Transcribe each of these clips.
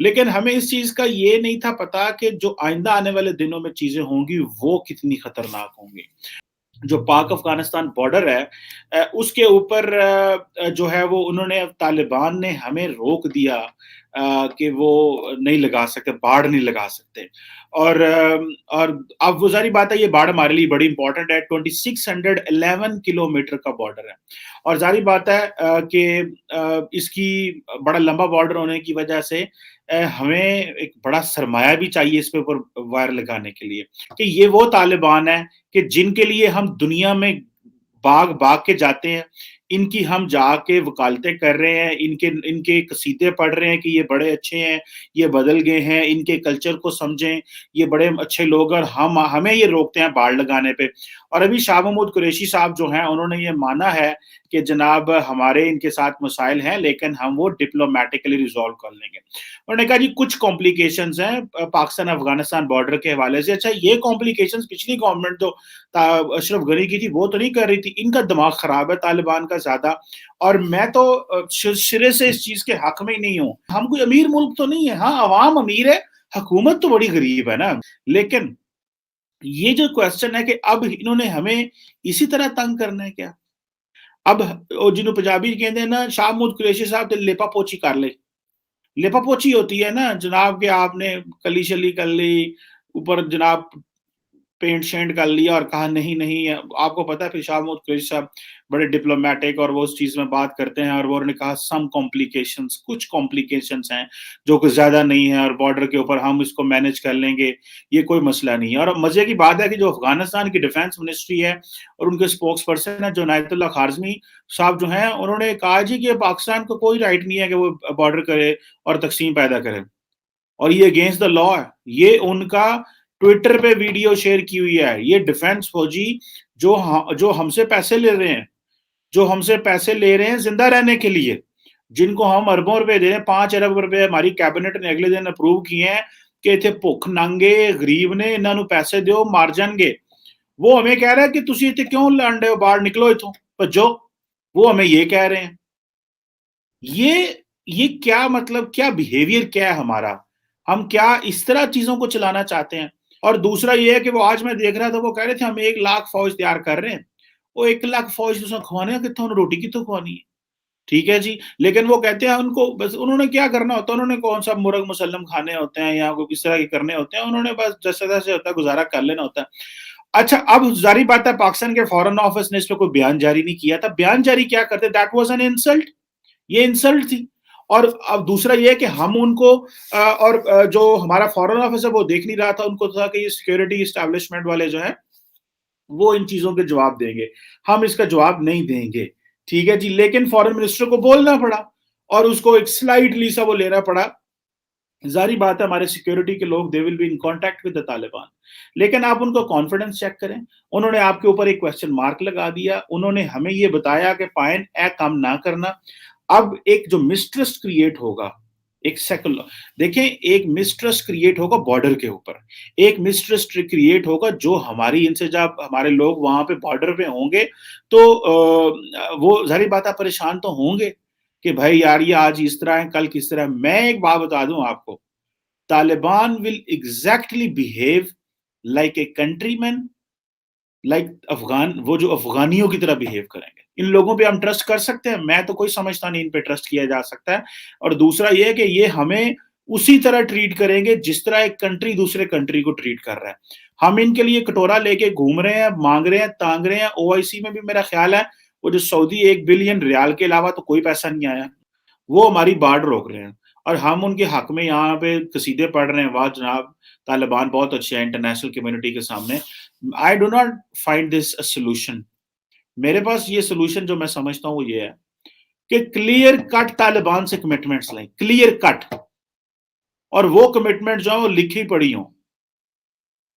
لیکن ہمیں اس چیز کا یہ نہیں تھا پتا کہ جو آئندہ آنے والے دنوں میں چیزیں ہوں گی وہ کتنی خطرناک ہوں گی. جو پاک افغانستان بارڈر ہے اس کے اوپر جو ہے وہ انہوں نے طالبان نے ہمیں روک دیا کہ وہ نہیں لگا سکتے, باڑ نہیں لگا سکتے. اور اب وہ ظاہری بات ہے یہ باڑ ہمارے لیے بڑی امپورٹنٹ ہے. 2611 کلومیٹر کا بارڈر ہے اور ظاہری بات ہے کہ اس کی بڑا لمبا بارڈر ہونے کی وجہ سے ہمیں ایک بڑا سرمایہ بھی چاہیے اس پہ اوپر وائر لگانے کے لیے, کہ یہ وہ طالبان ہیں کہ جن کے لیے ہم دنیا میں باغ باغ کے جاتے ہیں, ان کی ہم جا کے وکالتیں کر رہے ہیں, ان کے قصیدے پڑھ رہے ہیں کہ یہ بڑے اچھے ہیں, یہ بدل گئے ہیں, ان کے کلچر کو سمجھیں, یہ بڑے اچھے لوگ, اور ہمیں یہ روکتے ہیں باڑ لگانے پہ. اور ابھی شاہ محمود قریشی صاحب جو ہیں انہوں نے یہ مانا ہے کہ جناب ہمارے ان کے ساتھ مسائل ہیں لیکن ہم وہ ڈپلومیٹکلی ریزالو کر لیں گے. انہوں نے کہا جی کچھ کمپلیکیشنز ہیں پاکستان افغانستان بارڈر کے حوالے سے. اچھا یہ کمپلیکیشنز پچھلی گورنمنٹ جو اشرف غنی کی تھی وہ تو نہیں کر رہی تھی, ان کا دماغ خراب ہے طالبان کا زیادہ. اور میں تو سرے سے اس چیز کے حق میں ہی نہیں ہوں. ہم کوئی امیر ملک تو نہیں ہے, ہاں عوام امیر ہے, حکومت تو بڑی غریب ہے نا. لیکن یہ جو کوسچن ہے کہ اب انہوں نے ہمیں اسی طرح تنگ کرنا ہے کیا؟ اب جنہوں پنجابی کہتے ہیں نا شاہ محمود قریشی صاحب تے لیپا پوچھی کر لے. لیپا پوچھی ہوتی ہے نا جناب کہ آپ نے کلی شلی کر لی, اوپر جناب پینٹ شینٹ کر لیا اور کہا نہیں. آپ کو پتا ہے پھر شاہ محمود قریشی صاحب بڑے ڈپلومیٹک اور وہ اس چیز میں بات کرتے ہیں, اور وہ نے کہا سم کمپلیکیشنز, کچھ کمپلیکیشنز ہیں جو کہ زیادہ نہیں ہے, اور بارڈر کے اوپر ہم اس کو مینج کر لیں گے, یہ کوئی مسئلہ نہیں ہے. اور مزے کی بات ہے کہ جو افغانستان کی ڈیفینس منسٹری ہے اور ان کے اسپوکس پرسن ہے جو عنایت اللہ خارزمی صاحب جو ہیں, انہوں نے کہا جی کہ پاکستان کو کوئی رائٹ نہیں ہے کہ وہ بارڈر کرے اور تقسیم پیدا کرے, اور یہ اگینسٹ دا لا ہے. یہ ان کا ٹویٹر پہ ویڈیو شیئر کی ہوئی ہے. یہ ڈیفینس فوجی جو ہم سے پیسے لے رہے ہیں زندہ رہنے کے لیے, جن کو ہم اربوں روپے دے رہے ہیں, 5 ارب روپے ہماری کیبنٹ نے اگلے دن اپروو کیے ہیں کہ اتنے بھوک ننگے غریب نے انہوں نے پیسے دیو مار جان گے. وہ ہمیں کہہ رہا ہے کہ تسی اتنے کیوں لانڈے ہو, باہر نکلو اتوں بھجو. وہ ہمیں یہ کہہ رہے ہیں. یہ کیا مطلب, کیا بیہیویئر کیا ہے ہمارا, ہم کیا اس طرح چیزوں کو چلانا چاہتے ہیں؟ اور دوسرا یہ ہے کہ وہ آج میں دیکھ رہا تھا وہ کہہ رہے تھے ہم 1 لاکھ فوج تیار کر رہے ہیں. وہ 1 لاکھ فوج کھوانے ہیں کتوں, روٹی کی تو کھوانی ہے. ٹھیک ہے جی, لیکن وہ کہتے ہیں ان کو بس انہوں نے کیا کرنا ہوتا ہے, انہوں نے کون سا مرغ مسلم کھانے ہوتے ہیں یا کس طرح کے کرنے ہوتے ہیں, انہوں نے بس جیسے تیسے ہوتا ہے گزارا کر لینا ہوتا ہے. اچھا اب ظاہری بات ہے پاکستان کے فورن آفس نے اس پہ کوئی بیان جاری نہیں کیا تھا. بیان جاری کیا کرتے, دیٹ واز این انسلٹ, یہ انسلٹ تھی. اور اب دوسرا یہ کہ ہم ان کو اور جو ہمارا فورن آفس ہے وہ دیکھ نہیں رہا تھا, ان کو تھا کہ یہ سیکیورٹی اسٹیبلشمنٹ والے جو ہیں وہ ان چیزوں کے جواب دیں گے, ہم اس کا جواب نہیں دیں گے. ٹھیک ہے جی, لیکن فورن منسٹر کو بولنا پڑا اور اس کو ایک سلائٹلی سا وہ لینا پڑا. ظاہری بات ہے ہمارے سیکیورٹی کے لوگ they will be in contact with the Taliban, لیکن آپ ان کو کانفیڈنس چیک کریں. انہوں نے آپ کے اوپر ایک کوسچن مارک لگا دیا, انہوں نے ہمیں یہ بتایا کہ پائن اے کام نہ کرنا. اب ایک جو مسٹرسٹ کریٹ ہوگا, ایک سیکولر دیکھیں, ایک مسٹرسٹ کریٹ ہوگا بارڈر کے اوپر, ایک مسٹرسٹ کریٹ ہوگا جو ہماری ان سے جب ہمارے لوگ وہاں پہ بارڈر پہ ہوں گے تو وہ ظاہری بات ہے پریشان تو ہوں گے کہ بھائی یار یہ آج اس طرح ہے کل کس طرح. میں ایک بات بتا دوں آپ کو, Taliban will exactly behave like a countryman, like Afghan, وہ جو افغانیوں کی طرح بہیو کریں گے. ان لوگوں پہ ہم ٹرسٹ کر سکتے ہیں؟ میں تو کوئی سمجھتا نہیں ان پہ ٹرسٹ کیا جا سکتا ہے. اور دوسرا یہ کہ یہ ہمیں اسی طرح ٹریٹ کریں گے جس طرح ایک کنٹری دوسرے کنٹری کو ٹریٹ کر رہا ہے. ہم ان کے لیے کٹورا لے کے گھوم رہے ہیں, مانگ رہے ہیں, تانگ رہے ہیں. OIC میں بھی میرا خیال ہے وہ جو سعودی 1 بلین ریال کے علاوہ تو کوئی پیسہ نہیں آیا, وہ ہماری باڑ روک رہے ہیں اور ہم ان کے حق میں یہاں پہ قصیدے پڑھ رہے ہیں. واہ جناب طالبان بہت اچھے ہیں انٹرنیشنل کمیونٹی کے سامنے. I do not find this a solution. میرے پاس یہ سولوشن جو میں سمجھتا ہوں وہ یہ ہے کہ کلیئر کٹ طالبان سے کمٹمنٹس لیں, کلیئر کٹ, اور وہ کمٹمنٹ جو ہیں وہ لکھی پڑی ہوں.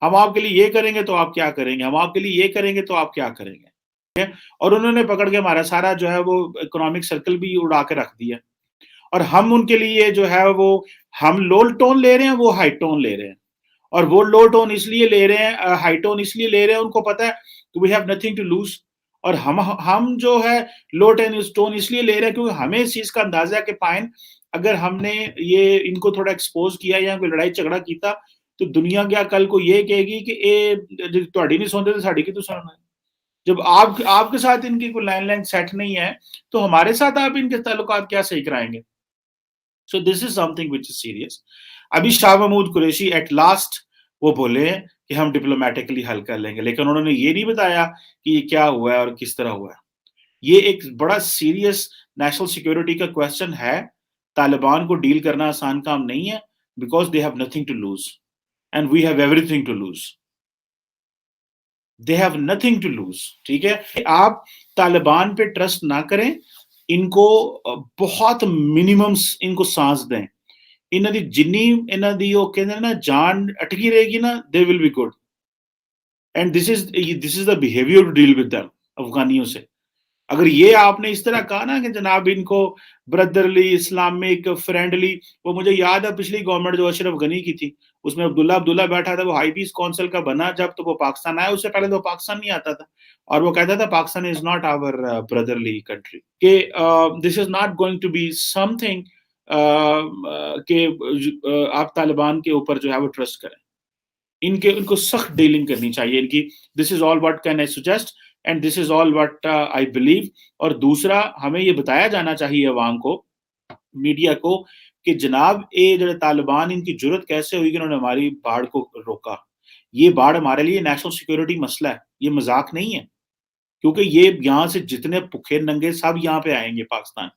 ہم آپ کے لیے یہ کریں گے تو آپ کیا کریں گے, ہم آپ کے لیے یہ کریں گے تو آپ کیا کریں گے. اور انہوں نے پکڑ کے ہمارا سارا جو ہے وہ اکنامک سرکل بھی اڑا کے رکھ دیا, اور ہم ان کے لیے جو ہے وہ ہم لو ٹون لے رہے ہیں, وہ ہائی ٹون لے رہے ہیں. اور وہ لو ٹون اس لیے لے رہے ہیں, ہائی ٹون اس لیے لے رہے ہیں, ان کو پتا ہے کہ we have nothing to lose. اور ہم جو ہے لو ٹون اس لیے لے رہے ہیں کیونکہ ہمیں اس چیز کا اندازہ ہے کہ پائن اگر ہم نے یہ ان کو تھوڑا ایکسپوز کیا یا کوئی لڑائی جھگڑا کیتا تو دنیا کیا کل کو یہ کہے گی کہ اے تہاڈی نہیں سنتے تو ساڈی کی تو سننا ہے. جب آپ کے ساتھ ان کی کوئی لائن سیٹ نہیں ہے تو ہمارے ساتھ آپ ان کے تعلقات کیا صحیح کرائیں گے؟ So this is something which is serious. ابھی شاہ محمود قریشی ایٹ لاسٹ وہ بولے کہ ہم ڈپلومیٹکلی حل کر لیں گے، لیکن انہوں نے یہ نہیں بتایا کہ یہ کیا ہوا ہے اور کس طرح ہوا ہے. یہ ایک بڑا سیریس نیشنل سیکورٹی کا کوشچن ہے. طالبان کو ڈیل کرنا آسان کام نہیں ہے because they have nothing to lose and we have everything to lose. They have nothing to lose. ٹھیک ہے، آپ طالبان پہ ٹرسٹ نہ کریں، ان کو بہت منیمم ان کو سانس دیں. انہاں دی جنی انہاں دی وہ کہندے نا جان اٹکی رہے گی نا they will be good. And this is the behaviour to deal with them افغانیوں سے. اگر یہ آپ نے اس طرح کہا نا کہ جناب ان کو بردرلی اسلامک فرینڈلی، وہ مجھے یاد ہے پچھلی گورنمنٹ جو اشرف غنی کی تھی اس میں عبداللہ بیٹھا تھا، وہ ہائی پیس کونسل کا بنا جب تو وہ پاکستان آیا، اس سے پہلے تو وہ پاکستان نہیں آتا تھا اور وہ کہتا تھا Pakistan is not our brotherly country, کہ this is not going to be سم تھنگ کہ آپ طالبان کے اوپر جو ہے وہ ٹرسٹ کریں. ان کو سخت ڈیلنگ کرنی چاہیے ان کی. This is all what can I suggest and this is all what I believe. اور دوسرا ہمیں یہ بتایا جانا چاہیے عوام کو، میڈیا کو، کہ جناب اے جو طالبان ان کی جرت کیسے ہوئی کہ انہوں نے ہماری باڑ کو روکا. یہ باڑ ہمارے لیے نیشنل سیکورٹی مسئلہ ہے، یہ مذاق نہیں ہے، کیونکہ یہ یہاں سے جتنے بھوکے ننگے سب یہاں پہ آئیں گے پاکستان.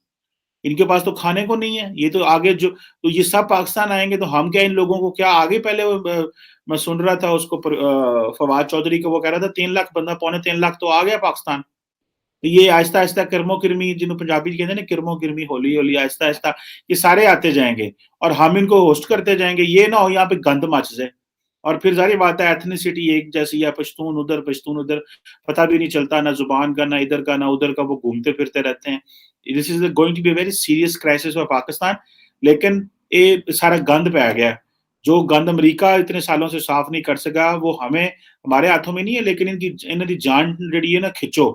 ان کے پاس تو کھانے کو نہیں ہے، یہ تو آگے جو تو یہ سب پاکستان آئیں گے تو ہم کیا ان لوگوں کو کیا آگے پہلے میں سن رہا تھا اس کو فواد چودھری کو، وہ کہہ رہا تھا 3 لاکھ بندہ، 3.25 لاکھ تو آ گیا پاکستان. یہ آہستہ آہستہ کرمو کرمی، جنہوں پنجابی کہتے ہیں نا کرمو کرمی، ہولی ہولی آہستہ آہستہ یہ سارے آتے جائیں گے اور ہم ان کو ہوسٹ کرتے جائیں گے. یہ نہ ہو یہاں پہ گند مچ جائے اور پھر ظاہر بات ہے ایتھنیسٹی ایک جیسی ہے، پشتون ادھر پتہ بھی نہیں چلتا، نہ زبان کا نہ ادھر کا نہ ادھر کا، وہ گھومتے پھرتے رہتے ہیں. This is going to be a very serious crisis for Pakistan. لیکن یہ سارا گند پہ آ گیا، جو گند امریکہ اتنے سالوں سے صاف نہیں کر سکا وہ ہمارے ہاتھوں میں نہیں ہے. لیکن انہوں دی جان جڑی ہے نا کھچو،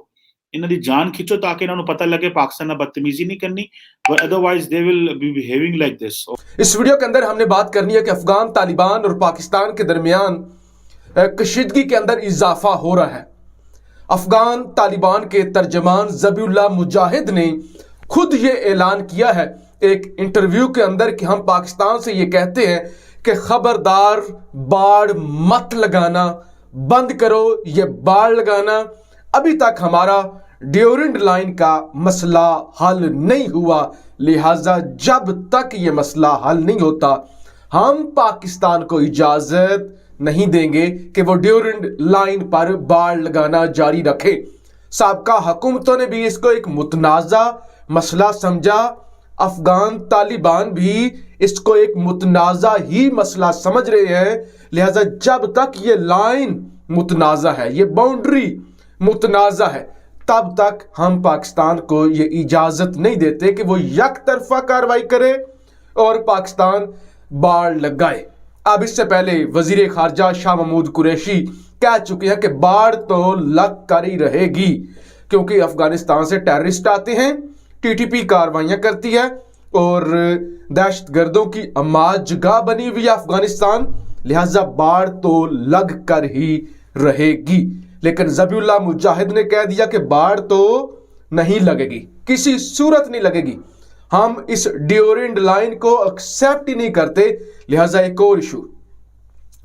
انہوں دی جان کھچو تاکہ انہوں پتہ لگے پاکستان نے بدتمیزی نہیں کرنی، otherwise they will be behaving like this. اس ویڈیو کے اندر ہم نے بات کرنی ہے کہ افغان طالبان اور پاکستان کے درمیان کشیدگی کے اندر اضافہ ہو رہا ہے. افغان طالبان کے ترجمان ذبیح اللہ مجاہد نے خود یہ اعلان کیا ہے ایک انٹرویو کے اندر کہ ہم پاکستان سے یہ کہتے ہیں کہ خبردار باڑ مت لگانا، بند کرو یہ باڑ لگانا. ابھی تک ہمارا ڈیورنڈ لائن کا مسئلہ حل نہیں ہوا، لہٰذا جب تک یہ مسئلہ حل نہیں ہوتا ہم پاکستان کو اجازت نہیں دیں گے کہ وہ ڈیورنڈ لائن پر باڑ لگانا جاری رکھے. سابقہ حکومتوں نے بھی اس کو ایک متنازع مسئلہ سمجھا، افغان طالبان بھی اس کو ایک متنازع ہی مسئلہ سمجھ رہے ہیں. لہٰذا جب تک یہ لائن متنازع ہے، یہ باؤنڈری متنازع ہے، تب تک ہم پاکستان کو یہ اجازت نہیں دیتے کہ وہ یک طرفہ کارروائی کرے اور پاکستان باڑ لگائے. اب اس سے پہلے وزیر خارجہ شاہ محمود قریشی کہہ چکے ہیں کہ باڑ تو لگ کر ہی رہے گی، کیونکہ افغانستان سے ٹیررسٹ آتے ہیں، ٹی ٹی پی کاروائیاں کرتی ہے اور دہشت گردوں کی اماج گاہ بنی ہوئی ہے افغانستان، لہٰذا باڑ تو لگ کر ہی رہے گی. لیکن ذبیح اللہ مجاہد نے کہہ دیا کہ باڑ تو نہیں لگے گی، کسی صورت نہیں لگے گی، ہم اس ڈیورنڈ لائن کو ایکسیپٹ ہی نہیں کرتے. لہٰذا ایک اور ایشو،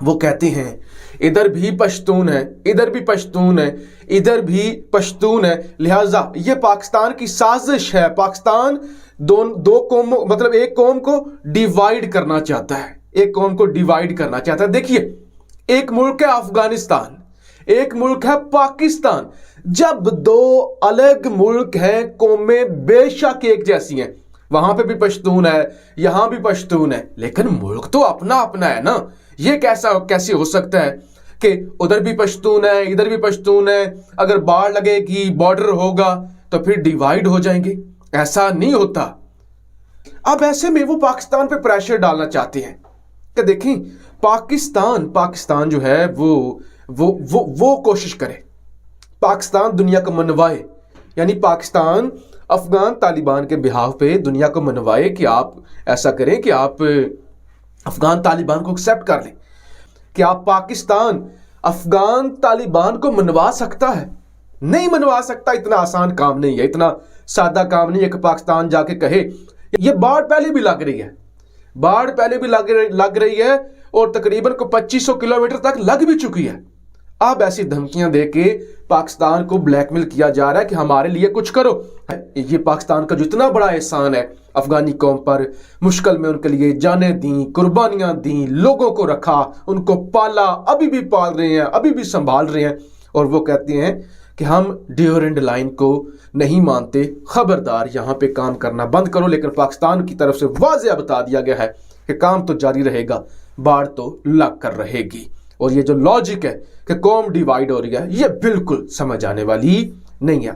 وہ کہتے ہیں ادھر بھی پشتون ہے، ادھر بھی پشتون ہے، ادھر بھی پشتون ہے، لہٰذا یہ پاکستان کی سازش ہے. پاکستان دو قوم، مطلب ایک قوم کو ڈیوائیڈ کرنا چاہتا ہے، ایک قوم کو ڈیوائیڈ کرنا چاہتا ہے. دیکھیے ایک ملک ہے افغانستان، ایک ملک ہے پاکستان. جب دو الگ ملک ہیں، قومیں بے شک ایک جیسی ہیں، وہاں پہ بھی پشتون ہے، یہاں بھی پشتون ہے، لیکن ملک تو اپنا اپنا ہے نا. یہ کیسے ہو سکتا ہے کہ ادھر بھی پشتون ہے ادھر بھی پشتون ہے، اگر باڑ لگے گی بارڈر ہوگا تو پھر ڈیوائیڈ ہو جائیں گے؟ ایسا نہیں ہوتا. اب ایسے میں وہ پاکستان پہ پریشر ڈالنا چاہتے ہیں کہ دیکھیں پاکستان جو ہے وہ کوشش کرے، پاکستان دنیا کو منوائے، یعنی پاکستان افغان طالبان کے بہاف پہ دنیا کو منوائے کہ آپ ایسا کریں کہ آپ افغان طالبان کو ایکسیپٹ کر لیں. کہ آپ پاکستان افغان طالبان کو منوا سکتا ہے؟ نہیں منوا سکتا. اتنا آسان کام نہیں ہے, اتنا سادہ کام نہیں ہے کہ پاکستان جا کے کہے. یہ باڑ پہلے بھی لگ رہی ہے, باڑ پہلے بھی لگ رہی ہے اور تقریباً 2500 کلومیٹر تک لگ بھی چکی ہے. اب ایسی دھمکیاں دے کے پاکستان کو بلیک میل کیا جا رہا ہے کہ ہمارے لیے کچھ کرو. یہ پاکستان کا جو اتنا بڑا احسان ہے افغانی قوم پر, مشکل میں ان کے لیے جانیں دیں, قربانیاں دیں, لوگوں کو رکھا, ان کو پالا, ابھی بھی پال رہے ہیں, ابھی بھی سنبھال رہے ہیں, اور وہ کہتے ہیں کہ ہم ڈیورنڈ لائن کو نہیں مانتے, خبردار یہاں پہ کام کرنا بند کرو. لیکن پاکستان کی طرف سے واضح بتا دیا گیا ہے کہ کام تو جاری رہے گا, باڑ تو لگ کر رہے گی. اور یہ جو لاجک ہے کہ قوم ڈیوائیڈ ہو رہی ہے, یہ بالکل سمجھ آنے والی نہیں ہے.